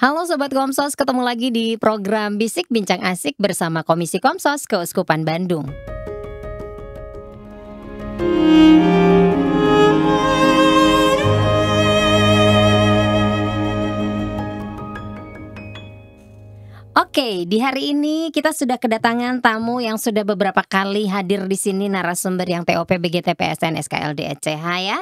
Halo Sobat Komsos, ketemu lagi di program Bisik Bincang Asik bersama Komisi Komsos Keuskupan Bandung. Oke, di hari ini kita sudah kedatangan tamu yang sudah beberapa kali hadir di sini, narasumber yang TOP BGT PSN SKLD ECH ya.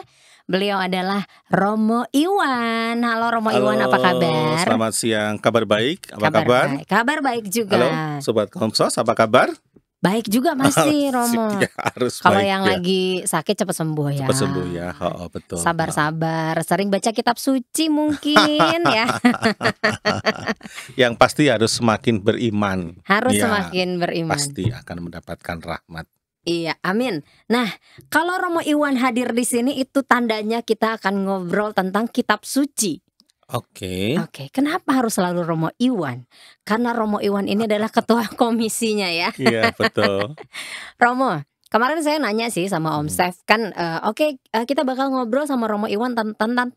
Beliau adalah Romo Iwan. Halo Romo Halo, Iwan, apa kabar? selamat siang. Kabar baik? Apa kabar? Baik. Kabar baik juga. Halo, Sobat Komsos, apa kabar? Baik juga masih Romo. Ya, harus Kalau baik yang ya. lagi sakit cepat sembuh ya. Cepat sembuh ya, betul. Sabar-sabar, sering baca kitab suci mungkin ya. Yang pasti harus semakin beriman. Harus Ya, semakin beriman. pasti akan mendapatkan rahmat. Iya, amin. Nah, kalau Romo Iwan hadir di sini itu tandanya kita akan ngobrol tentang kitab suci. Oke. Oke, kenapa harus selalu Romo Iwan? Karena Romo Iwan ini adalah ketua komisinya ya. Iya, betul. Romo, kemarin saya nanya sih sama Om Sef kan, kita bakal ngobrol sama Romo Iwan tentang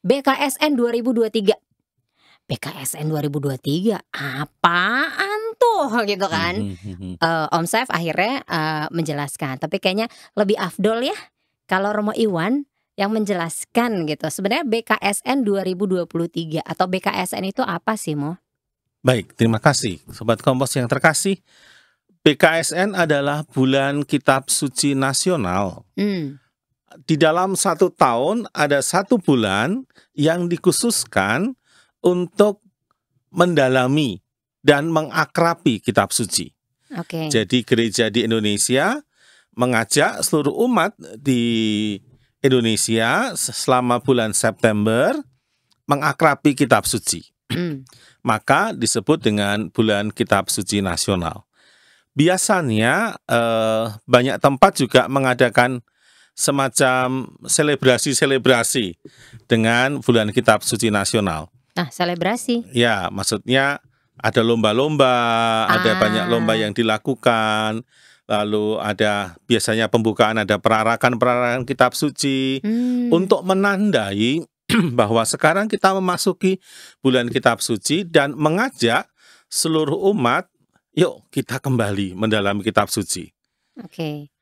BKSN 2023. BKSN 2023 apaan tuh gitu kan? Om Sef akhirnya menjelaskan, tapi kayaknya lebih afdol ya kalau Romo Iwan yang menjelaskan gitu. Sebenarnya BKSN 2023 atau BKSN itu apa sih, Mo? Baik, terima kasih Sobat Kompas yang terkasih. BKSN adalah Bulan Kitab Suci Nasional. Di dalam 1 tahun ada 1 bulan yang dikhususkan untuk mendalami dan mengakrabi kitab suci. Oke. Jadi gereja di Indonesia mengajak seluruh umat di Indonesia selama bulan September mengakrabi kitab suci. Maka disebut dengan bulan kitab suci nasional. Biasanya banyak tempat juga mengadakan semacam selebrasi-selebrasi dengan bulan kitab suci nasional. Nah, selebrasi. Ya, maksudnya ada lomba-lomba, ada banyak lomba yang dilakukan. Lalu ada biasanya pembukaan, ada perarakan kitab suci untuk menandai bahwa sekarang kita memasuki bulan kitab suci dan mengajak seluruh umat, yuk kita kembali mendalami kitab suci. Oke.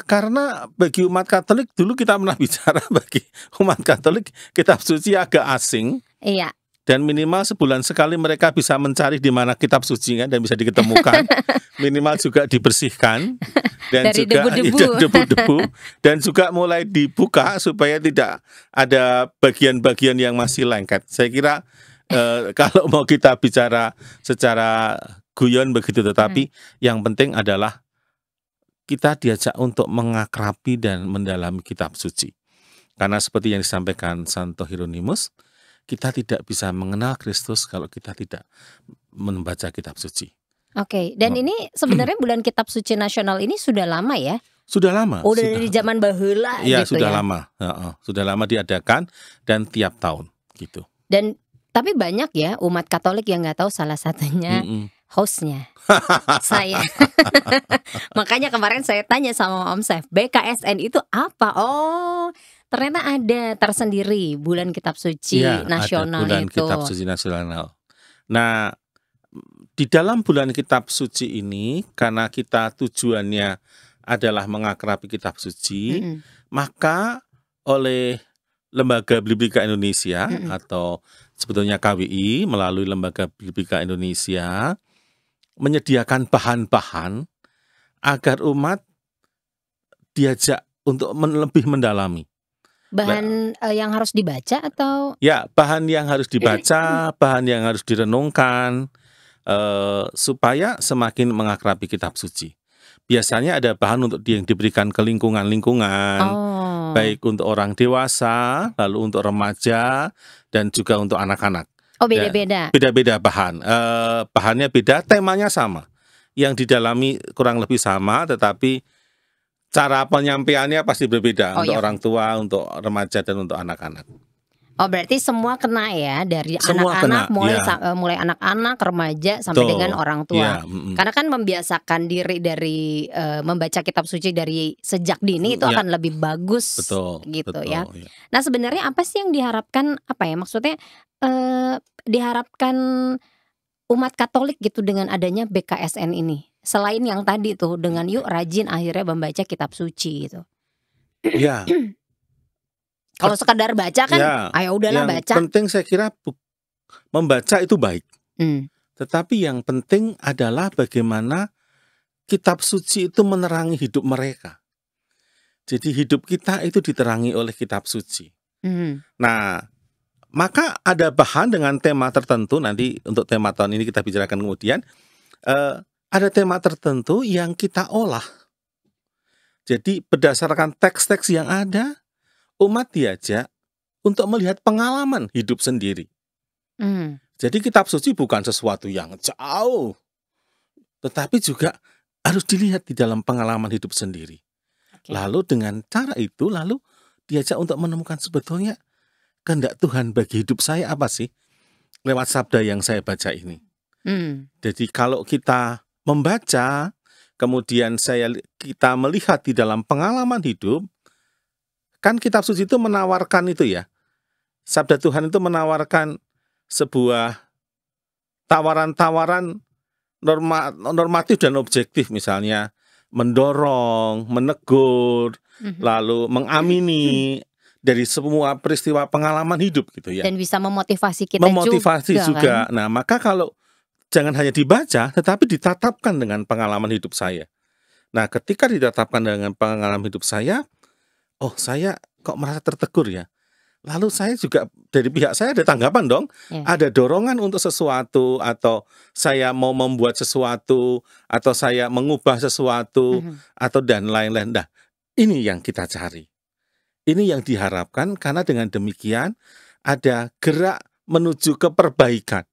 Karena bagi umat Katolik dulu kita pernah bicara, bagi umat Katolik kitab suci agak asing. Iya. Dan minimal sebulan sekali mereka bisa mencari di mana kitab suci kan, dan bisa diketemukan. Minimal juga dibersihkan dan dari juga debu-debu dan juga mulai dibuka supaya tidak ada bagian-bagian yang masih lengket. Saya kira kalau mau kita bicara secara guyon begitu, tetapi yang penting adalah kita diajak untuk mengakrabi dan mendalami kitab suci. Karena seperti yang disampaikan Santo Hieronymus, kita tidak bisa mengenal Kristus kalau kita tidak membaca kitab suci. Oke, dan ini sebenarnya bulan kitab suci nasional ini sudah lama ya? Sudah lama. Udah dari zaman baheula ya, gitu sudah ya? lama. Sudah lama diadakan dan tiap tahun gitu. Dan tapi banyak ya umat Katolik yang nggak tahu, salah satunya hostnya saya. Makanya kemarin saya tanya sama Om Sef, BKSN itu apa? Oh, ternyata ada tersendiri bulan kitab suci nasional, ada bulan itu. kitab suci nasional. Nah, di dalam bulan kitab suci ini, karena kita tujuannya adalah mengakrabi kitab suci, maka oleh Lembaga Biblika Indonesia atau sebetulnya KWI melalui Lembaga Biblika Indonesia menyediakan bahan-bahan agar umat diajak untuk lebih mendalami. Bahan yang harus dibaca atau? Ya, bahan yang harus dibaca, bahan yang harus direnungkan, supaya semakin mengakrabi kitab suci. Biasanya ada bahan untuk yang diberikan ke lingkungan-lingkungan, baik untuk orang dewasa, lalu untuk remaja, dan juga untuk anak-anak. Oh, beda-beda. Beda-beda bahan. Bahannya beda, temanya sama. Yang didalami kurang lebih sama, tetapi cara penyampaiannya pasti berbeda untuk orang tua, untuk remaja, dan untuk anak-anak. Oh berarti semua kena ya, dari Semua anak-anak kena, mulai ya. mulai anak-anak, remaja sampai dengan Betul, orang tua. ya, mhm. Karena kan membiasakan diri dari, membaca kitab suci dari sejak dini itu Ya, akan lebih bagus betul gitu ya. betul, ya. Nah sebenarnya apa sih yang diharapkan, apa ya, maksudnya, diharapkan umat Katolik gitu dengan adanya BKSN ini? Selain yang tadi tuh dengan yuk rajin akhirnya membaca kitab suci gitu. Ya, Kalau sekadar baca kan, ya, ayo udahlah yang baca. penting saya kira membaca itu baik, Mmm. tetapi yang penting adalah bagaimana kitab suci itu menerangi hidup mereka. Jadi hidup kita itu diterangi oleh kitab suci. Mhm. Nah, maka ada bahan dengan tema tertentu, nanti untuk tema tahun ini kita bicarakan kemudian, ada tema tertentu yang kita olah. Jadi berdasarkan teks-teks yang ada, umat diajak untuk melihat pengalaman hidup sendiri. Mmm. Jadi kitab suci bukan sesuatu yang jauh, tetapi juga harus dilihat di dalam pengalaman hidup sendiri. Oke. Lalu dengan cara itu, lalu diajak untuk menemukan sebetulnya kehendak Tuhan bagi hidup saya apa sih? Lewat sabda yang saya baca ini. Jadi kalau kita membaca, kemudian kita melihat di dalam pengalaman hidup, kan kitab suci itu menawarkan itu ya. Sabda Tuhan itu menawarkan sebuah tawaran-tawaran normatif dan objektif, misalnya mendorong, menegur, lalu mengamini dari semua peristiwa pengalaman hidup gitu ya. Dan bisa memotivasi kita Memotivasi juga. kan? Nah, maka kalau jangan hanya dibaca, tetapi ditatapkan dengan pengalaman hidup saya. Nah, ketika ditatapkan dengan pengalaman hidup saya, oh saya kok merasa tertegur ya. Lalu saya juga dari pihak saya ada tanggapan dong, Ya. ada dorongan untuk sesuatu, atau saya mau membuat sesuatu, atau saya mengubah sesuatu, atau dan lain-lain. Nah, ini yang kita cari. Ini yang diharapkan karena dengan demikian ada gerak menuju ke perbaikan.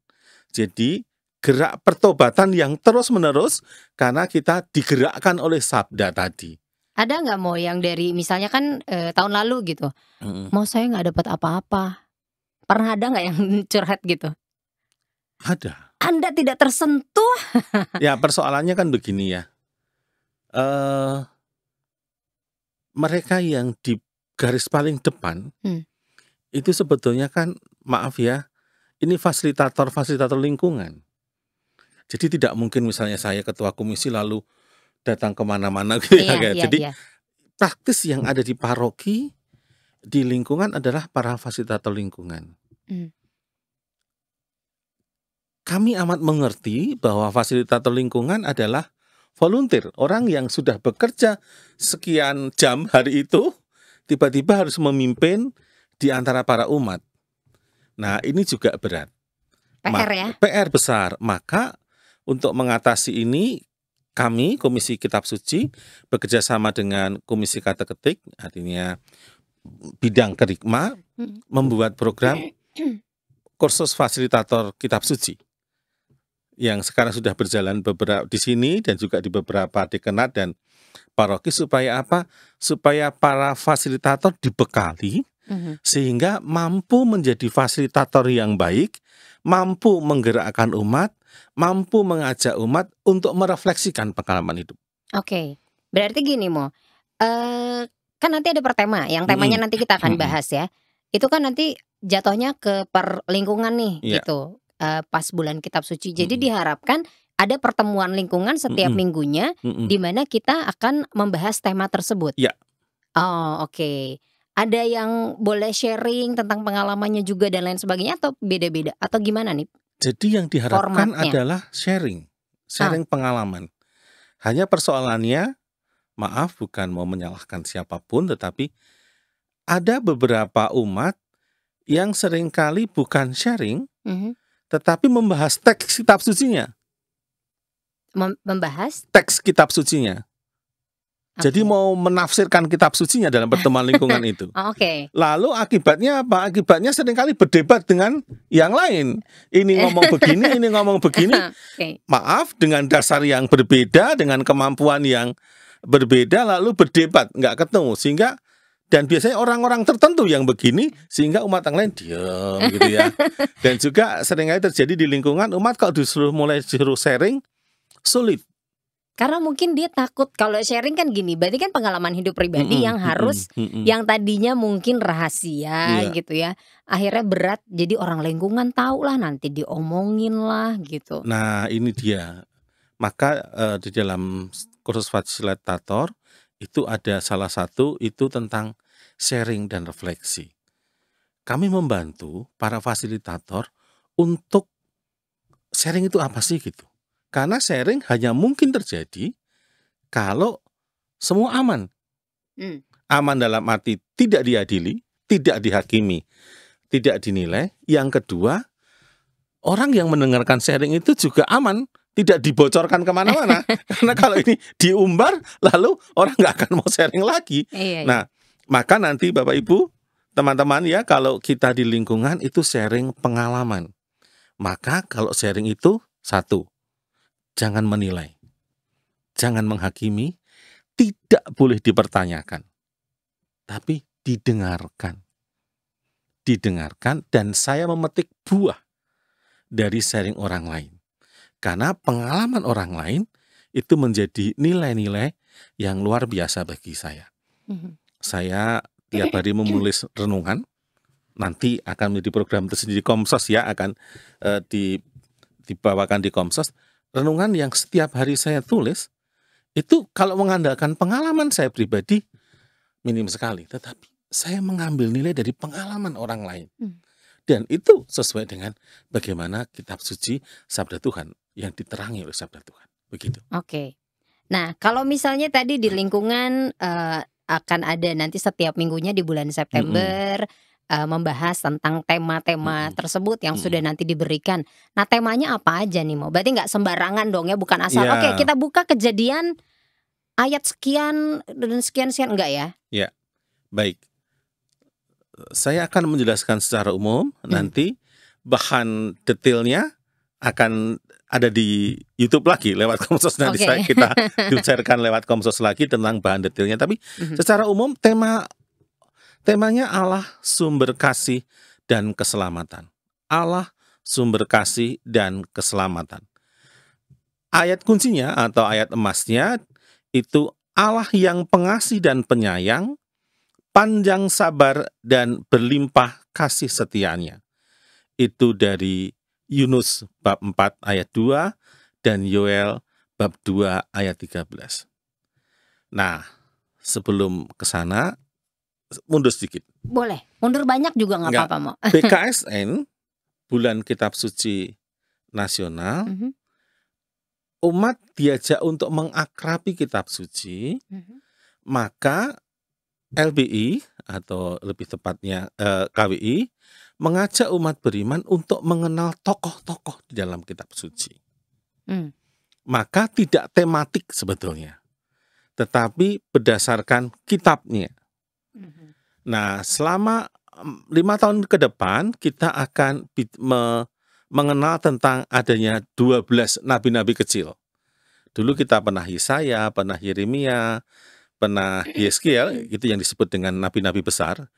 Jadi gerak pertobatan yang terus-menerus karena kita digerakkan oleh sabda tadi. Ada nggak mau yang dari misalnya kan, tahun lalu gitu, mau saya nggak dapat apa-apa. Pernah ada nggak yang curhat gitu? Ada. Anda tidak tersentuh? Ya persoalannya kan begini ya, mereka yang di garis paling depan, itu sebetulnya kan maaf ya, ini fasilitator lingkungan. Jadi tidak mungkin misalnya saya ketua komisi lalu datang kemana-mana gitu ya. Jadi praktis yang ada di paroki, di lingkungan adalah para fasilitator lingkungan. Kami amat mengerti bahwa fasilitator lingkungan adalah volunteer, orang yang sudah bekerja sekian jam hari itu, tiba-tiba harus memimpin di antara para umat. Nah, ini juga berat. PR ya? PR besar. Maka untuk mengatasi ini, kami Komisi Kitab Suci bekerja sama dengan Komisi Kateketik, artinya bidang kerikma, membuat program kursus fasilitator Kitab Suci yang sekarang sudah berjalan beberapa di sini dan juga di beberapa dekanat dan paroki. Supaya apa? Supaya para fasilitator dibekali sehingga mampu menjadi fasilitator yang baik, mampu menggerakkan umat, mampu mengajak umat untuk merefleksikan pengalaman hidup. Oke, berarti gini Mo, kan nanti ada per tema, yang temanya nanti kita akan bahas ya. Itu kan nanti jatuhnya ke lingkungan nih gitu, pas bulan Kitab Suci. Jadi diharapkan ada pertemuan lingkungan setiap minggunya, di mana kita akan membahas tema tersebut. Ya. Oh oke. Ada yang boleh sharing tentang pengalamannya juga dan lain sebagainya atau beda-beda atau gimana nih? Jadi yang diharapkan Formatnya adalah sharing pengalaman. Hanya persoalannya, maaf bukan mau menyalahkan siapapun, tetapi ada beberapa umat yang seringkali bukan sharing, tetapi membahas teks kitab sucinya. Membahas? Teks kitab sucinya. Jadi mau menafsirkan kitab sucinya dalam pertemuan lingkungan itu. Lalu akibatnya apa? Akibatnya seringkali berdebat dengan yang lain. Ini ngomong begini, ini ngomong begini. Maaf, dengan dasar yang berbeda, dengan kemampuan yang berbeda, lalu berdebat, nggak ketemu. Sehingga Dan biasanya orang-orang tertentu yang begini sehingga umat yang lain diam gitu ya. Dan juga seringkali terjadi di lingkungan umat kalau disuruh sharing sulit. Karena mungkin dia takut kalau sharing kan gini, berarti kan pengalaman hidup pribadi yang harus yang tadinya mungkin rahasia Iya. gitu ya, akhirnya berat jadi orang lingkungan tahu lah, nanti diomongin lah gitu. Nah ini dia. Maka di dalam kursus fasilitator itu ada salah satu itu tentang sharing dan refleksi. Kami membantu para fasilitator untuk sharing itu apa sih gitu. Karena sharing hanya mungkin terjadi kalau semua aman. Aman dalam arti tidak diadili, tidak dihakimi, tidak dinilai. Yang kedua, orang yang mendengarkan sharing itu juga aman, tidak dibocorkan kemana-mana. Karena kalau ini diumbar, lalu orang nggak akan mau sharing lagi. Nah, maka nanti Bapak Ibu, teman-teman ya, kalau kita di lingkungan itu sharing pengalaman. Maka kalau sharing itu satu, jangan menilai, jangan menghakimi, tidak boleh dipertanyakan, tapi didengarkan. Didengarkan dan saya memetik buah dari sharing orang lain. Karena pengalaman orang lain itu menjadi nilai-nilai yang luar biasa bagi saya. Saya tiap hari menulis renungan, nanti akan menjadi program tersendiri Komsos ya, akan dibawakan di Komsos. Renungan yang setiap hari saya tulis, itu kalau mengandalkan pengalaman saya pribadi, minim sekali. Tetapi saya mengambil nilai dari pengalaman orang lain. Dan itu sesuai dengan bagaimana kitab suci Sabda Tuhan yang diterangi oleh Sabda Tuhan. Begitu. Oke. Nah, kalau misalnya tadi di lingkungan akan ada nanti setiap minggunya di bulan September membahas tentang tema-tema tersebut yang sudah nanti diberikan. Nah, temanya apa aja nih Mo? Berarti nggak sembarangan dong ya, bukan asal oke kita buka kejadian ayat sekian dan sekian enggak ya? Ya, baik. Saya akan menjelaskan secara umum, nanti bahan detailnya akan ada di YouTube lagi lewat Komsos, nanti kita bicarakan lewat Komsos lagi tentang bahan detailnya. Tapi secara umum temanya Allah sumber kasih dan keselamatan. Allah sumber kasih dan keselamatan. Ayat kuncinya atau ayat emasnya itu Allah yang pengasih dan penyayang, panjang sabar dan berlimpah kasih setianya. Itu dari Yunus bab 4 ayat 2 dan Yoel bab 2 ayat 13. Nah, sebelum ke sana mundur sedikit. Boleh, mundur banyak juga nggak apa-apa Mo. BKSN, Bulan Kitab Suci Nasional, umat diajak untuk mengakrabi kitab suci, maka LBI atau lebih tepatnya KWI mengajak umat beriman untuk mengenal tokoh-tokoh di dalam kitab suci. Maka tidak tematik sebetulnya, tetapi berdasarkan kitabnya. Nah, selama 5 tahun ke depan kita akan mengenal tentang adanya 12 nabi-nabi kecil. Dulu kita pernah Yesaya, pernah Yeremia, pernah Yeskiel, itu yang disebut dengan nabi-nabi besar.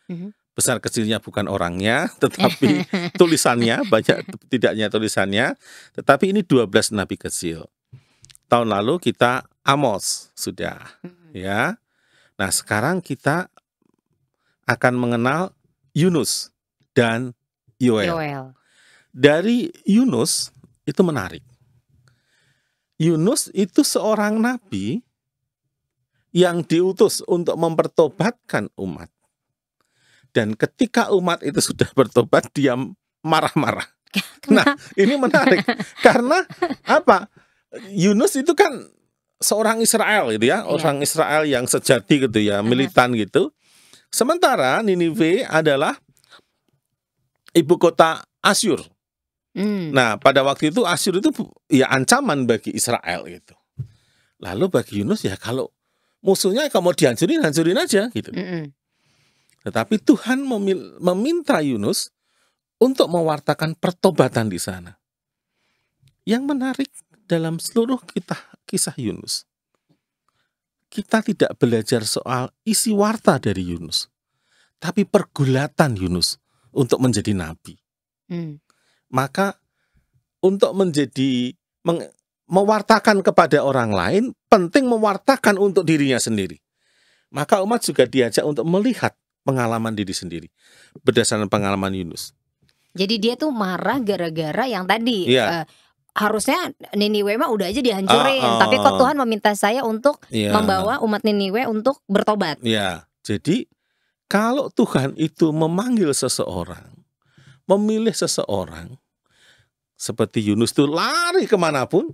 Besar kecilnya bukan orangnya, tetapi tulisannya, banyak tidaknya tulisannya. Tetapi ini 12 nabi kecil. Tahun lalu kita Amos sudah, ya. Nah, sekarang kita akan mengenal Yunus dan Yoel. Dari Yunus itu menarik. Yunus itu seorang nabi yang diutus untuk mempertobatkan umat. Dan ketika umat itu sudah bertobat, dia marah-marah. Nah, ini menarik. Karena apa? Yunus itu kan seorang Israel gitu ya, orang Israel yang sejati gitu ya, militan gitu. Sementara Ninive adalah ibu kota Asyur. Nah, pada waktu itu Asyur itu ya ancaman bagi Israel gitu. Lalu bagi Yunus ya kalau musuhnya kalau mau dihancurin, hancurin aja gitu. Tetapi Tuhan meminta Yunus untuk mewartakan pertobatan di sana. Yang menarik dalam seluruh kisah Yunus, kita tidak belajar soal isi warta dari Yunus, tapi pergulatan Yunus untuk menjadi nabi. Maka untuk mewartakan kepada orang lain, penting mewartakan untuk dirinya sendiri. Maka umat juga diajak untuk melihat pengalaman diri sendiri berdasarkan pengalaman Yunus. Jadi dia tuh marah gara-gara yang tadi Iya. harusnya Niniwe mah udah aja dihancurin, tapi kok Tuhan meminta saya untuk Iya. membawa umat Niniwe untuk bertobat. Ya, jadi kalau Tuhan itu memanggil seseorang, memilih seseorang, seperti Yunus itu lari kemanapun,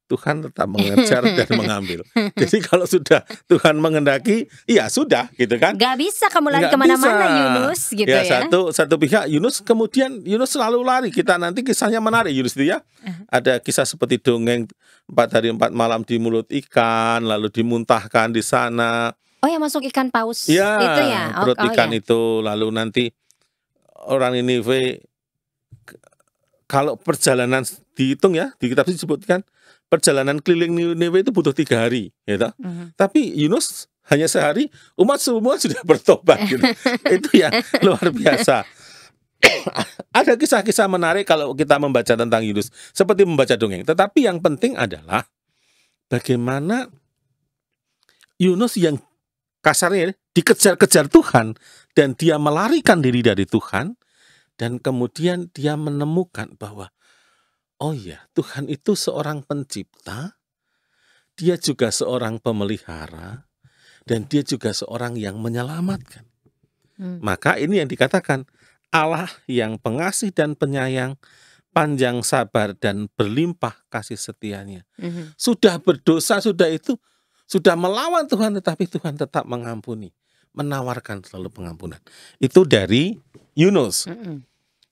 Tuhan tetap mengejar dan mengambil. Jadi kalau sudah Tuhan mengendaki, ya sudah gitu kan. Gak bisa kamu lari Nggak kemana-mana bisa. Yunus gitu ya. Satu pihak Yunus, kemudian Yunus selalu lari. Kita nanti kisahnya menarik Yunus itu ya. Ada kisah seperti dongeng 4 hari 4 malam di mulut ikan, lalu dimuntahkan di sana. Oh yang masuk ikan paus Ya, itu ya. perut ikan ya. itu, lalu nanti orang Niniwe, kalau perjalanan dihitung ya, di kitab disebutkan perjalanan keliling Niniwe itu butuh 3 hari, gitu. Tapi Yunus hanya sehari, umat semua sudah bertobat gitu. Itu yang luar biasa. Ada kisah-kisah menarik kalau kita membaca tentang Yunus, seperti membaca dongeng. Tetapi yang penting adalah bagaimana Yunus yang kasarnya dikejar-kejar Tuhan dan dia melarikan diri dari Tuhan, dan kemudian dia menemukan bahwa oh ya, Tuhan itu seorang pencipta, dia juga seorang pemelihara, dan dia juga seorang yang menyelamatkan. Maka ini yang dikatakan Allah yang pengasih dan penyayang, panjang sabar dan berlimpah kasih setianya. Sudah berdosa, sudah melawan Tuhan, tetapi Tuhan tetap mengampuni, menawarkan selalu pengampunan. Itu dari Yunus.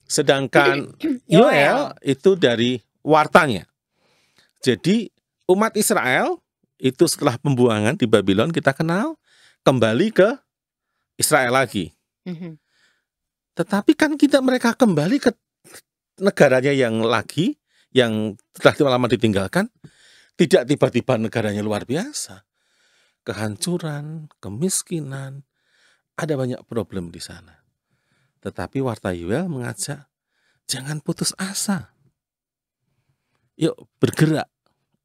Sedangkan Yoel itu dari wartanya. Jadi umat Israel itu setelah pembuangan di Babylon, kita kenal, kembali ke Israel lagi. Tetapi kan mereka kembali ke negaranya yang telah lama ditinggalkan, tidak tiba-tiba negaranya luar biasa. Kehancuran, kemiskinan, ada banyak problem di sana. Tetapi warta Yoel mengajak, jangan putus asa. Yuk bergerak,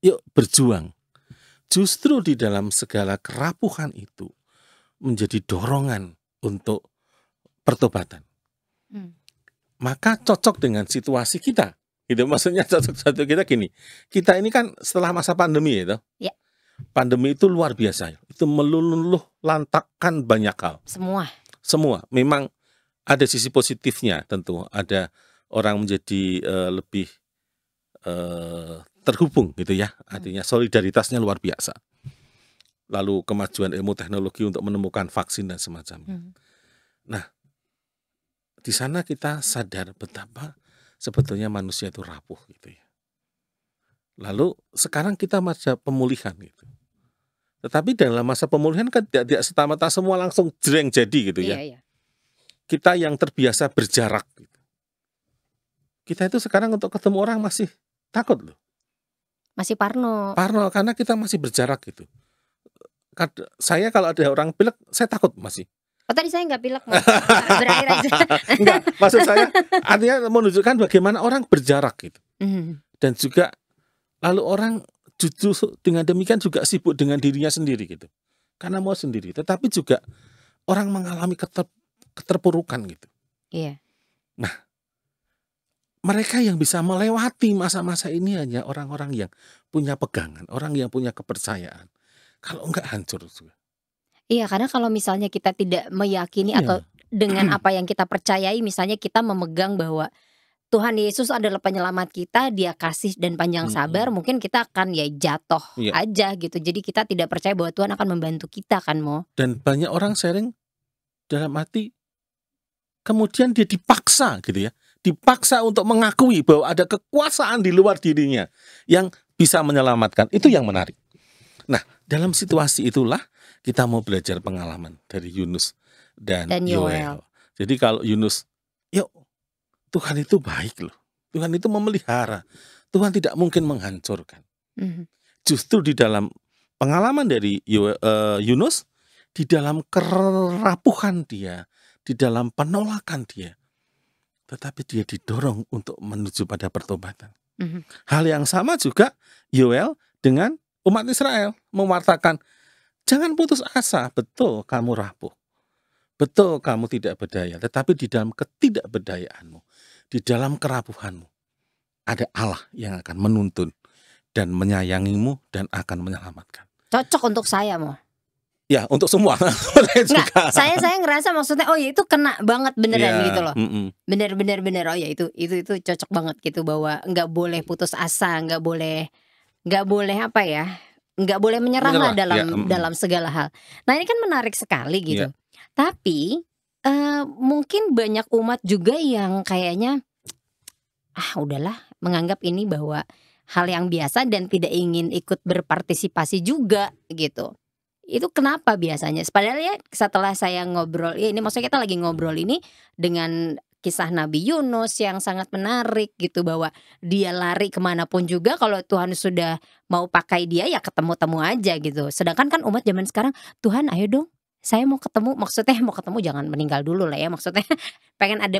yuk berjuang. Justru di dalam segala kerapuhan itu menjadi dorongan untuk pertobatan. Maka cocok dengan situasi kita. Gitu, maksudnya cocok kita gini. Kita ini kan setelah masa pandemi itu. Ya. Pandemi itu luar biasa. Itu meluluh lantakkan banyak hal. Semua. Memang ada sisi positifnya tentu. Ada orang menjadi lebih terhubung gitu ya. Artinya solidaritasnya luar biasa. Lalu kemajuan ilmu teknologi untuk menemukan vaksin dan semacamnya. Nah, di sana kita sadar betapa sebetulnya manusia itu rapuh gitu ya. Lalu sekarang kita masa pemulihan gitu. Tetapi dalam masa pemulihan kan tidak serta-merta semua langsung jreng jadi gitu ya. Iya. Kita yang terbiasa berjarak gitu. Kita itu sekarang untuk ketemu orang masih takut loh. Masih parno karena kita masih berjarak gitu. Saya kalau ada orang pilek, saya takut masih. Oh tadi saya nggak pilek, berair aja. Enggak, maksud saya artinya menunjukkan bagaimana orang berjarak gitu. Dan juga lalu orang justru dengan demikian juga sibuk dengan dirinya sendiri gitu. Karena mau sendiri, tetapi juga orang mengalami keterpurukan gitu. Iya. Nah, mereka yang bisa melewati masa-masa ini hanya orang-orang yang punya pegangan, orang yang punya kepercayaan. Kalau enggak hancur juga. Iya, karena kalau misalnya kita tidak meyakini atau dengan apa yang kita percayai, misalnya kita memegang bahwa Tuhan Yesus adalah penyelamat kita, Dia kasih dan panjang sabar, mungkin kita akan ya jatuh aja gitu. Jadi kita tidak percaya bahwa Tuhan akan membantu kita kan, Mo. Dan banyak orang sharing dalam hati, kemudian dia dipaksa gitu ya. Dipaksa untuk mengakui bahwa ada kekuasaan di luar dirinya yang bisa menyelamatkan. Itu yang menarik. Nah, dalam situasi itulah kita mau belajar pengalaman dari Yunus dan Yoel. Jadi kalau Yunus, yuk Tuhan itu baik loh. Tuhan itu memelihara. Tuhan tidak mungkin menghancurkan. Justru di dalam pengalaman dari Yunus, di dalam kerapuhan dia, di dalam penolakan dia, tetapi dia didorong untuk menuju pada pertobatan. Mhm. Hal yang sama juga Yoel dengan umat Israel mewartakan, jangan putus asa, betul kamu rapuh, betul kamu tidak berdaya, tetapi di dalam ketidakberdayaanmu, di dalam kerapuhanmu, ada Allah yang akan menuntun dan menyayangimu dan akan menyelamatkan. Cocok untuk saya mau. Ya, untuk semua. Enggak, saya ngerasa maksudnya oh ya itu kena banget beneran Ya, gitu loh. Bener oh ya itu cocok banget gitu, bahwa nggak boleh putus asa, nggak boleh apa ya, nggak boleh menyerah lah Menyerah, dalam segala hal. Nah ini kan menarik sekali gitu. Ya. Tapi mungkin banyak umat juga yang kayaknya udahlah, menganggap ini bahwa hal yang biasa dan tidak ingin ikut berpartisipasi juga gitu. Itu kenapa biasanya? Padahal ya setelah saya ngobrol, ya ini maksudnya kita lagi ngobrol ini dengan kisah Nabi Yunus yang sangat menarik gitu, bahwa dia lari kemanapun juga kalau Tuhan sudah mau pakai dia ya ketemu-temu aja gitu. Sedangkan kan umat zaman sekarang, Tuhan ayo dong saya mau ketemu, maksudnya mau ketemu jangan meninggal dulu lah ya, maksudnya pengen ada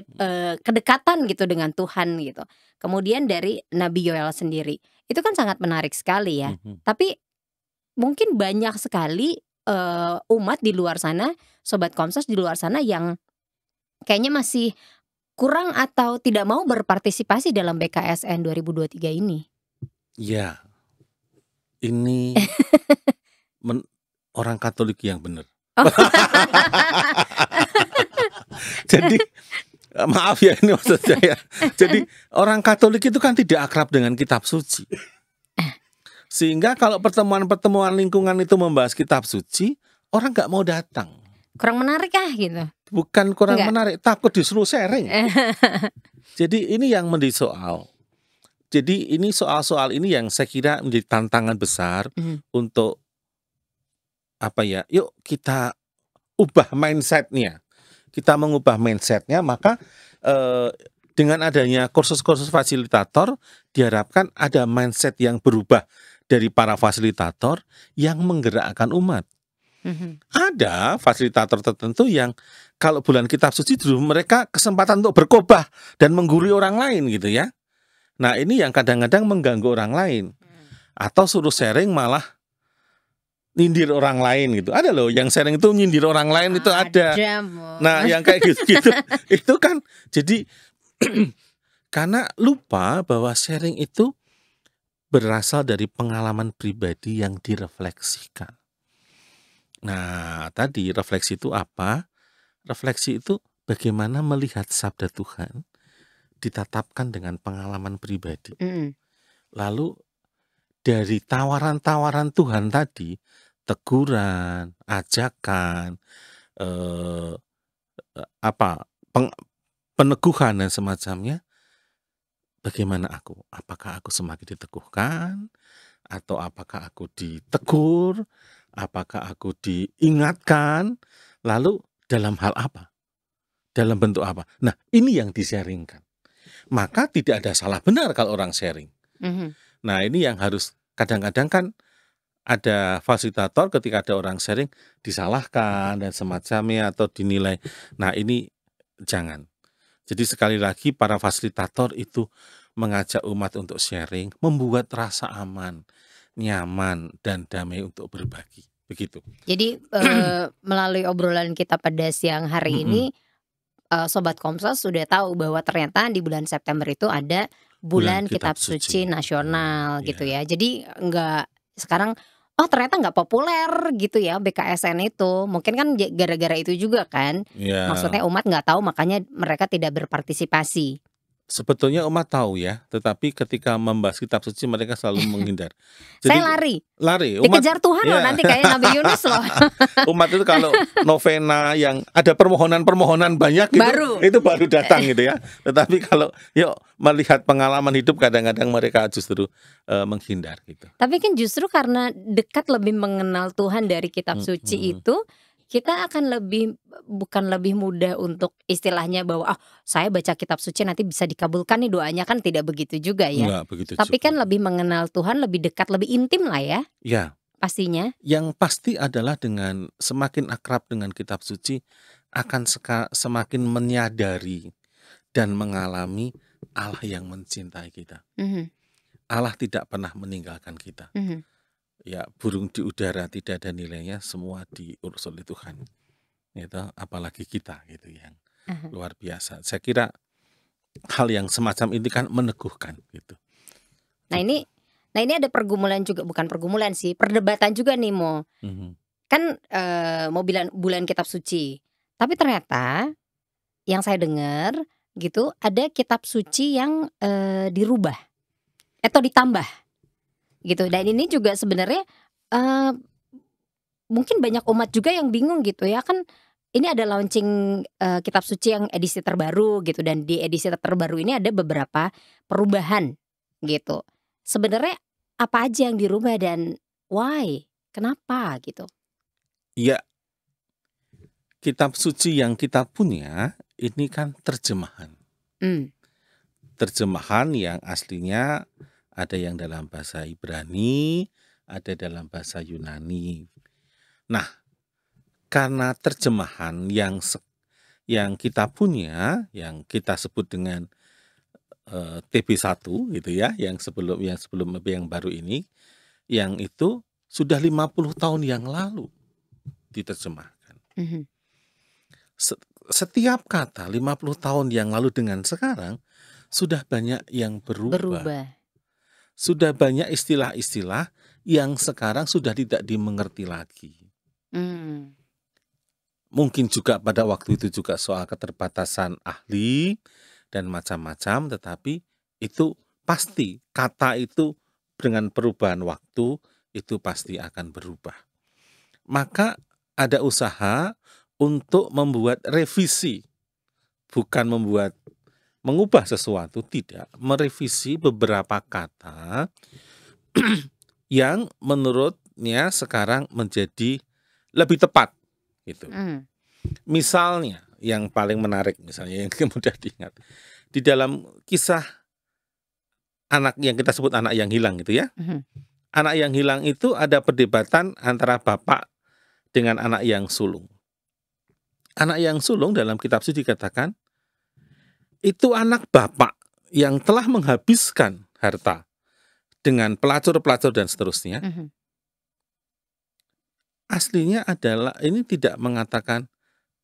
kedekatan gitu dengan Tuhan gitu. Kemudian dari Nabi Yoel sendiri, itu kan sangat menarik sekali ya. Tapi mungkin banyak sekali umat di luar sana, Sobat Komsos di luar sana yang kayaknya masih kurang atau tidak mau berpartisipasi dalam BKSN 2023 ini. Ya, ini orang Katolik yang benar. Jadi maaf ya, ini maksud saya. Jadi orang Katolik itu kan tidak akrab dengan kitab suci. Sehingga kalau pertemuan-pertemuan lingkungan itu membahas kitab suci, orang gak mau datang. Kurang menarik gitu? Bukan kurang menarik, takut disuruh sharing. Jadi ini yang menjadi soal. Jadi ini soal-soal ini yang saya kira menjadi tantangan besar untuk yuk kita ubah mindsetnya. Kita mengubah mindsetnya, maka dengan adanya kursus-kursus fasilitator diharapkan ada mindset yang berubah dari para fasilitator yang menggerakkan umat. Ada fasilitator tertentu yang kalau bulan kitab suci dulu mereka kesempatan untuk berkhotbah dan menggurui orang lain gitu ya. Nah ini yang kadang-kadang mengganggu orang lain. Atau suruh sharing malah nyindir orang lain gitu. Ada loh yang sharing itu nyindir orang lain, itu ada. Nah yang kayak gitu itu kan jadi karena lupa bahwa sharing itu berasal dari pengalaman pribadi yang direfleksikan. Nah tadi refleksi itu apa? Refleksi itu bagaimana melihat sabda Tuhan ditatapkan dengan pengalaman pribadi. Lalu dari tawaran-tawaran Tuhan tadi, teguran, ajakan, peneguhan dan semacamnya, bagaimana aku? Apakah aku semakin diteguhkan? Atau apakah aku ditegur? Apakah aku diingatkan? Lalu dalam hal apa? Dalam bentuk apa? Nah ini yang di-sharingkan. Maka tidak ada salah benar kalau orang sharing. Nah ini yang harus, kadang-kadang kan ada fasilitator ketika ada orang sharing disalahkan dan semacamnya atau dinilai. Nah ini jangan. Jadi sekali lagi para fasilitator itu mengajak umat untuk sharing, membuat rasa aman, nyaman dan damai untuk berbagi. Begitu. Jadi melalui obrolan kita pada siang hari ini, Sobat Komsos sudah tahu bahwa ternyata di bulan September itu ada bulan Kitab Suci Nasional gitu ya. Jadi sekarang ternyata nggak populer gitu ya BKSN itu. Mungkin kan gara-gara itu juga kan. Maksudnya umat nggak tahu, makanya mereka tidak berpartisipasi. Sebetulnya umat tahu ya, tetapi ketika membahas kitab suci mereka selalu menghindar. Jadi, saya lari. Umat, dikejar Tuhan loh nanti kayak Nabi Yunus loh. Umat itu kalau novena yang ada permohonan-permohonan banyak gitu, itu baru datang gitu ya. Tetapi kalau melihat pengalaman hidup kadang-kadang mereka justru menghindar gitu. Tapi kan justru karena dekat lebih mengenal Tuhan dari kitab suci itu, kita akan bukan lebih mudah untuk istilahnya bahwa saya baca kitab suci nanti bisa dikabulkan nih doanya, kan tidak begitu juga ya. Enggak begitu. Tapi juga kan lebih mengenal Tuhan, lebih dekat, lebih intim lah ya. Ya. Pastinya. Yang pasti adalah dengan semakin akrab dengan kitab suci akan semakin menyadari dan mengalami Allah yang mencintai kita. Allah tidak pernah meninggalkan kita. Ya, burung di udara tidak ada nilainya, semua diurus oleh Tuhan. Gitu, apalagi kita gitu yang luar biasa. Saya kira hal yang semacam ini kan meneguhkan gitu. Nah ini ada pergumulan juga, bukan pergumulan sih, perdebatan juga nih Mo. Kan mau bulan kitab suci. Tapi ternyata yang saya dengar gitu, ada kitab suci yang dirubah atau ditambah gitu. Dan ini juga sebenarnya mungkin banyak umat juga yang bingung gitu ya, kan ini ada launching kitab suci yang edisi terbaru gitu, dan di edisi terbaru ini ada beberapa perubahan gitu. Sebenarnya apa aja yang dirubah dan why? Kenapa gitu? Ya, kitab suci yang kita punya ini kan terjemahan. Terjemahan yang aslinya ada yang dalam bahasa Ibrani, ada dalam bahasa Yunani. Nah, karena terjemahan yang kita punya, yang kita sebut dengan TB1 gitu ya, yang sebelum yang baru ini, yang itu sudah 50 tahun yang lalu diterjemahkan. Setiap kata 50 tahun yang lalu dengan sekarang sudah banyak yang berubah. Sudah banyak istilah-istilah yang sekarang sudah tidak dimengerti lagi. Mungkin juga pada waktu itu juga soal keterbatasan ahli dan macam-macam, tetapi itu pasti kata itu dengan perubahan waktu itu pasti akan berubah. Maka ada usaha untuk membuat revisi, bukan mengubah sesuatu, tidak, merevisi beberapa kata yang menurutnya sekarang menjadi lebih tepat gitu. Misalnya yang paling menarik, misalnya yang mudah diingat, di dalam kisah anak yang kita sebut anak yang hilang gitu ya. Anak yang hilang itu ada perdebatan antara bapak dengan anak yang sulung. Anak yang sulung dalam kitab suci dikatakan itu anak bapak yang telah menghabiskan harta dengan pelacur-pelacur dan seterusnya. Aslinya adalah ini tidak mengatakan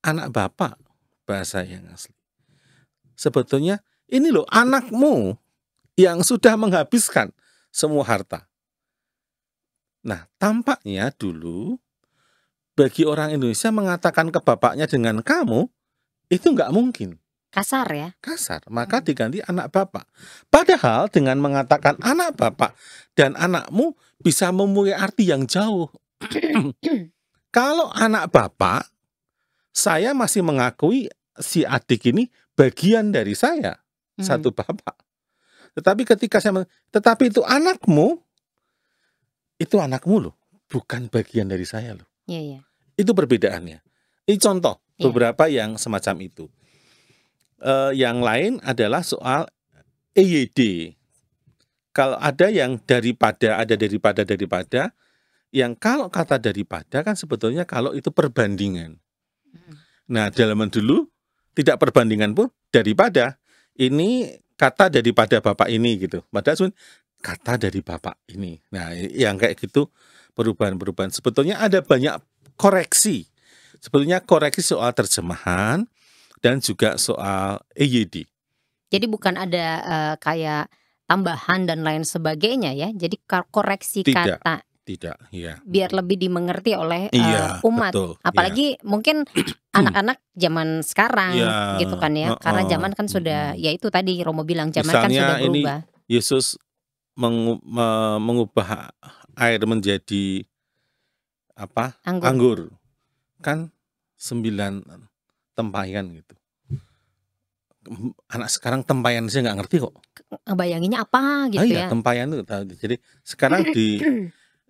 anak bapak, bahasa yang asli. Sebetulnya ini loh anakmu yang sudah menghabiskan semua harta. Nah, tampaknya dulu bagi orang Indonesia mengatakan ke bapaknya dengan kamu itu nggak mungkin. Kasar ya? Kasar, maka diganti anak bapak. Padahal dengan mengatakan anak bapak dan anakmu bisa mempunyai arti yang jauh. Kalau anak bapak, saya masih mengakui si adik ini bagian dari saya, satu bapak. Tetapi ketika tetapi itu anakmu loh, bukan bagian dari saya loh. Itu perbedaannya. Ini contoh beberapa yang semacam itu. Yang lain adalah soal EYD. Kalau ada yang daripada, yang kalau kata daripada kan sebetulnya kalau itu perbandingan. Nah, zaman dulu tidak perbandingan pun daripada. Ini kata daripada bapak ini gitu. Padahal kata dari bapak ini. Nah, yang kayak gitu perubahan-perubahan. Sebetulnya ada banyak koreksi. Sebetulnya koreksi soal terjemahan dan juga soal EYD. Jadi bukan ada kayak tambahan dan lain sebagainya ya. Jadi koreksi kata. Tidak, ya. Biar lebih dimengerti oleh umat. Betul, apalagi mungkin anak-anak zaman sekarang gitu kan ya. Karena zaman kan sudah, ya itu tadi Romo bilang, zaman kan sudah berubah. Ini Yesus mengubah air menjadi apa? Anggur. Kan 9 tempayan gitu. Anak sekarang tempayan saya nggak ngerti kok. Bayanginnya apa gitu ya. Tempayan itu. Jadi sekarang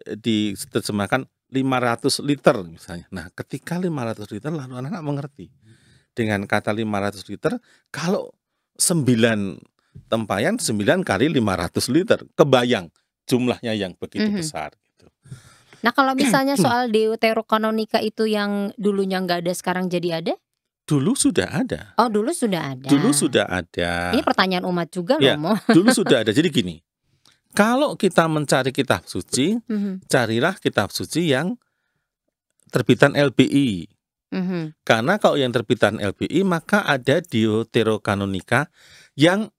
diterjemahkan 500 liter misalnya. Nah, ketika 500 liter lalu anak-anak mengerti. Dengan kata 500 liter, kalau 9 tempayan 9 kali 500 liter. Kebayang jumlahnya yang begitu besar gitu. Nah, kalau misalnya soal Deuterokanonika itu yang dulunya nggak ada sekarang jadi ada? Dulu sudah ada. Oh, dulu sudah ada. Dulu sudah ada. Ini pertanyaan umat juga Ya, loh, Mo. dulu sudah ada. Jadi gini, kalau kita mencari kitab suci, Mhm, carilah kitab suci yang terbitan LBI. mhm, Karena kalau yang terbitan LBI maka ada Deuterokanonika yang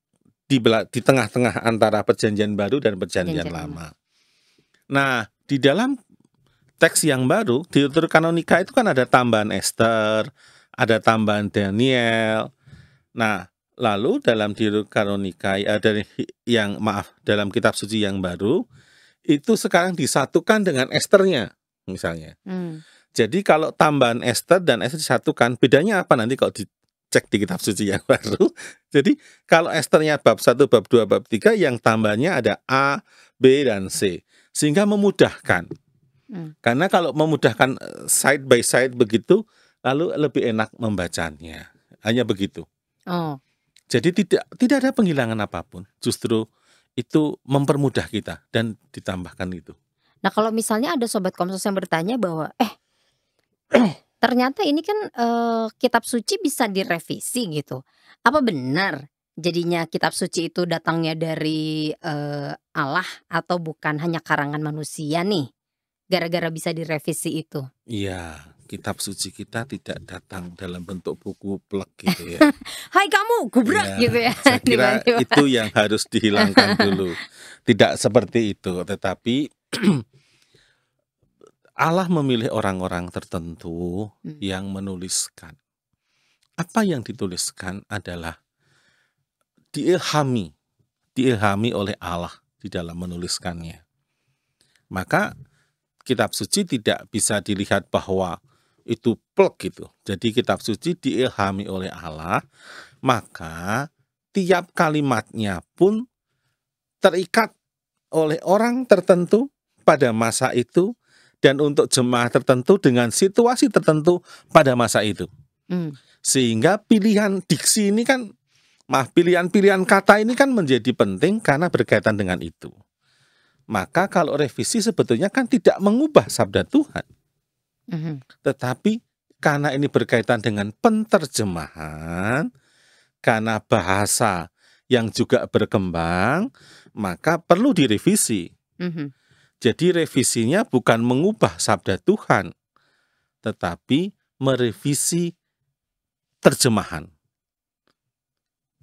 di tengah-tengah antara Perjanjian Baru dan Perjanjian Perjanjian Lama. Lama. Nah, di dalam teks yang baru, Deuterokanonika itu kan ada tambahan Esther, ada tambahan Daniel. Nah, lalu dalam Deuterokanonika dalam kitab suci yang baru itu sekarang disatukan dengan Esternya misalnya. Jadi kalau tambahan Esther dan Esther disatukan, bedanya apa nanti kalau dicek di kitab suci yang baru? Jadi kalau Esternya bab 1, bab 2, bab 3, yang tambahnya ada A, B, dan C. Sehingga memudahkan. Karena kalau memudahkan side by side begitu, lalu lebih enak membacanya. Hanya begitu. Oh, Jadi tidak ada penghilangan apapun. Justru itu mempermudah kita dan ditambahkan itu. nah kalau misalnya ada sobat Komsos yang bertanya bahwa, ternyata ini kan, kitab suci bisa direvisi gitu. Apa benar jadinya kitab suci itu datangnya dari, Allah atau bukan hanya karangan manusia nih, gara-gara bisa direvisi itu? Iya, kitab suci kita tidak datang dalam bentuk buku plek gitu ya. "Hai kamu, gubrak!" Iya, gitu ya saya kira tiba-tiba. itu yang harus dihilangkan dulu. Tidak seperti itu, tetapi Allah memilih orang-orang tertentu yang menuliskan. Apa yang dituliskan adalah diilhami oleh Allah di dalam menuliskannya. Maka kitab suci tidak bisa dilihat bahwa itu plek gitu. Jadi kitab suci diilhami oleh Allah, maka tiap kalimatnya pun terikat oleh orang tertentu pada masa itu dan untuk jemaah tertentu dengan situasi tertentu pada masa itu. Sehingga pilihan diksi ini kan, pilihan-pilihan kata ini kan menjadi penting karena berkaitan dengan itu. Maka kalau revisi sebetulnya kan tidak mengubah sabda Tuhan. Tetapi karena ini berkaitan dengan penterjemahan, karena bahasa yang juga berkembang, maka perlu direvisi. Jadi revisinya bukan mengubah sabda Tuhan, tetapi merevisi terjemahan.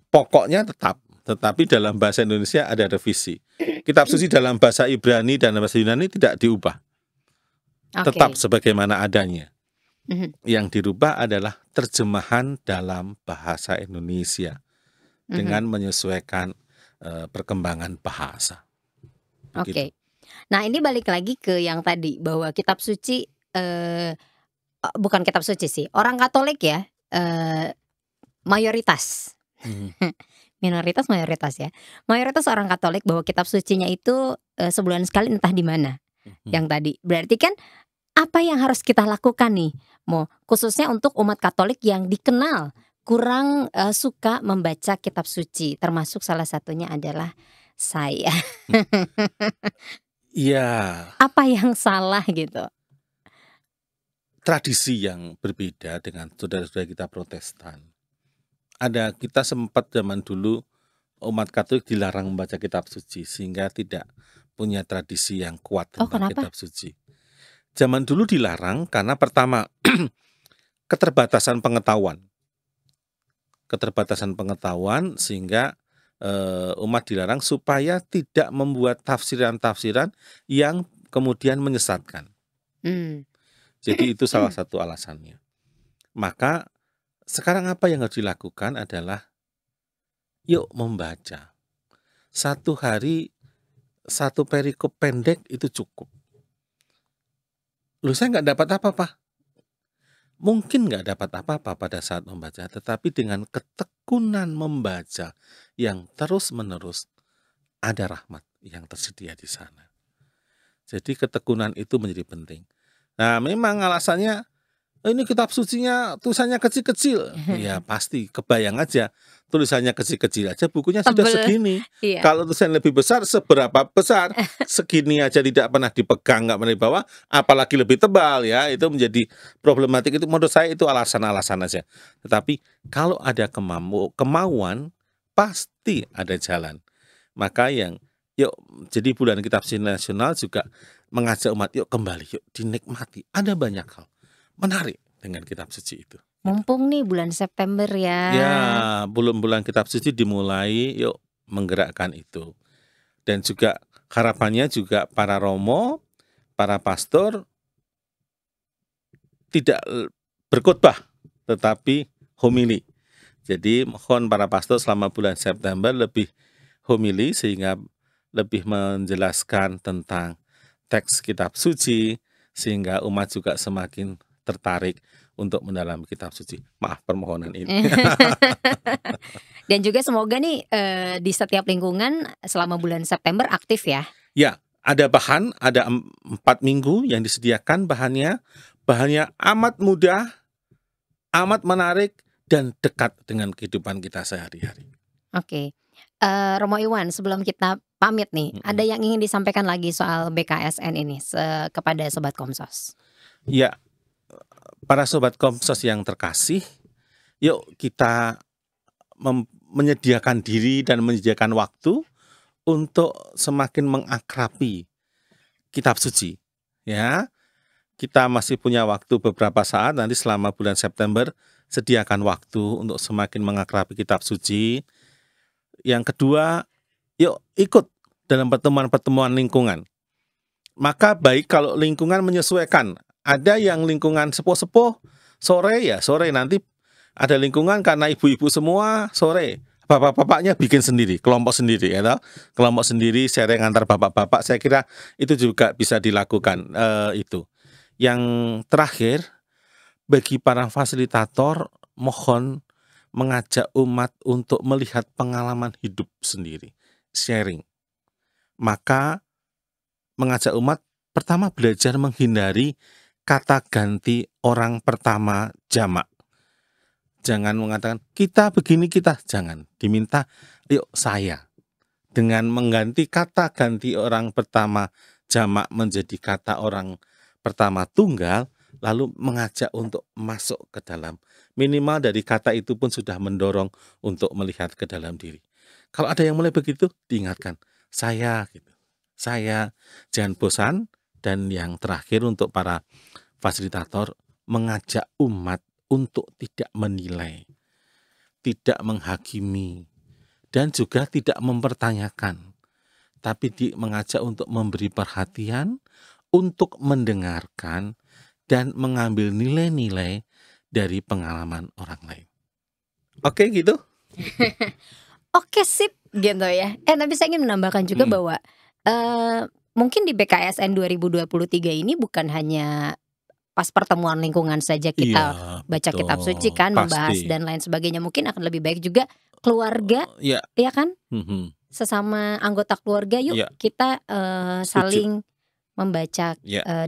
Pokoknya tetap, tetapi dalam bahasa Indonesia ada revisi. Kitab suci dalam bahasa Ibrani dan bahasa Yunani tidak diubah. Tetap sebagaimana adanya. Yang dirubah adalah terjemahan dalam bahasa Indonesia dengan menyesuaikan perkembangan bahasa. Oke. Nah, ini balik lagi ke yang tadi bahwa kitab suci, bukan kitab suci sih, orang Katolik ya, mayoritas, mayoritas ya, mayoritas orang Katolik bahwa kitab sucinya itu, sebulan sekali entah di mana, yang tadi. Berarti kan apa yang harus kita lakukan nih, Mo, khususnya untuk umat Katolik yang dikenal kurang, suka membaca kitab suci, termasuk salah satunya adalah saya. Iya. Apa yang salah gitu? Tradisi yang berbeda dengan saudara-saudara kita Protestan. Kita sempat zaman dulu umat Katolik dilarang membaca kitab suci sehingga tidak punya tradisi yang kuat tentang kitab suci. Zaman dulu dilarang karena pertama keterbatasan pengetahuan sehingga umat dilarang supaya tidak membuat tafsiran-tafsiran yang kemudian menyesatkan. Jadi itu salah satu alasannya. Maka sekarang apa yang harus dilakukan adalah yuk membaca. Satu hari satu perikop pendek itu cukup. Loh, saya nggak dapat apa-apa. Mungkin nggak dapat apa-apa pada saat membaca, tetapi dengan ketekunan membaca yang terus-menerus ada rahmat yang tersedia di sana. Jadi ketekunan itu menjadi penting. Nah, memang alasannya ini kitab sucinya tulisannya kecil-kecil. Ya pasti kebayang aja tulisannya kecil-kecil aja bukunya sudah Tebel. segini. Iya. Kalau tulisan lebih besar seberapa besar? Segini aja tidak pernah dipegang, nggak pernah dibawa, apalagi lebih tebal ya. Itu menjadi problematik, itu menurut saya itu alasan-alasan aja. Tetapi kalau ada kemauan pasti ada jalan. Maka yuk jadi bulan kitab suci nasional juga mengajak umat yuk kembali, yuk dinikmati. Ada banyak hal menarik dengan kitab suci itu. Mumpung nih bulan September ya. Ya, bulan kitab suci dimulai, yuk menggerakkan itu. Dan juga harapannya juga para romo, para pastor tidak berkhotbah tetapi homili. Jadi mohon para pastor selama bulan September lebih homili sehingga lebih menjelaskan tentang teks kitab suci sehingga umat juga semakin tertarik untuk mendalami kitab suci. Maaf permohonan ini. Dan juga semoga nih di setiap lingkungan selama bulan September aktif ya. Ya, ada bahan, ada 4 minggu yang disediakan bahannya. Bahannya amat mudah, amat menarik dan dekat dengan kehidupan kita sehari-hari. Oke. Romo Iwan, sebelum kita pamit nih, ada yang ingin disampaikan lagi soal BKSN ini kepada Sobat Komsos? Ya, para Sobat Komsos yang terkasih, yuk kita menyediakan diri dan menyediakan waktu untuk semakin mengakrabi kitab suci. Ya, kita masih punya waktu beberapa saat nanti selama bulan September, sediakan waktu untuk semakin mengakrabi kitab suci. Yang kedua, yuk ikut dalam pertemuan-pertemuan lingkungan. Maka baik kalau lingkungan menyesuaikan. Ada yang lingkungan sepuh-sepuh, sore nanti ada lingkungan karena ibu-ibu semua sore. Bapak-bapaknya bikin sendiri, kelompok sendiri ya toh? Kelompok sendiri sharing antar bapak-bapak, saya kira itu juga bisa dilakukan itu. Yang terakhir, bagi para fasilitator mohon mengajak umat untuk melihat pengalaman hidup sendiri, sharing. Maka mengajak umat pertama belajar menghindari kata ganti orang pertama jamak. Jangan mengatakan kita begini kita, jangan. Diminta yuk saya. Dengan mengganti kata ganti orang pertama jamak menjadi kata orang pertama tunggal, lalu mengajak untuk masuk ke dalam. Minimal dari kata itu pun sudah mendorong untuk melihat ke dalam diri. Kalau ada yang mulai begitu, diingatkan, saya gitu. Saya jangan bosan. Dan yang terakhir untuk para fasilitator, mengajak umat untuk tidak menilai, tidak menghakimi, dan juga tidak mempertanyakan. Tapi mengajak untuk memberi perhatian, untuk mendengarkan, dan mengambil nilai-nilai dari pengalaman orang lain. Oke gitu? Oke sip gitu ya. Tapi saya ingin menambahkan juga bahwa mungkin di BKSN 2023 ini bukan hanya pas pertemuan lingkungan saja kita baca kitab suci kan, membahas dan lain sebagainya. Mungkin akan lebih baik juga keluarga, ya kan? Sesama anggota keluarga yuk kita saling membaca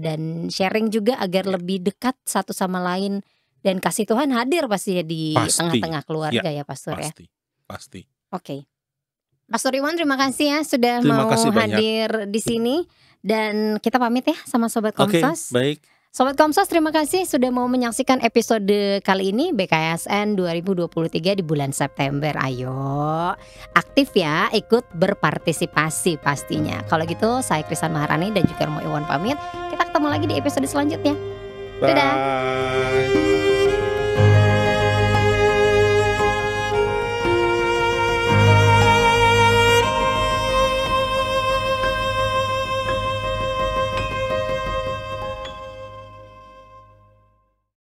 dan sharing juga agar lebih dekat satu sama lain. Dan kasih Tuhan hadir pasti di tengah-tengah keluarga ya Pastor ya. Pasti. Oke. Pastor Iwan terima kasih ya sudah mau hadir di sini. Dan kita pamit ya sama Sobat Komsos. Baik. Sobat Komsos terima kasih sudah mau menyaksikan episode kali ini BKSN 2023 di bulan September. Ayo aktif ya, ikut berpartisipasi pastinya. Kalau gitu saya Krisan Maharani dan juga Romo Iwan pamit. Kita ketemu lagi di episode selanjutnya. Dadah. Bye.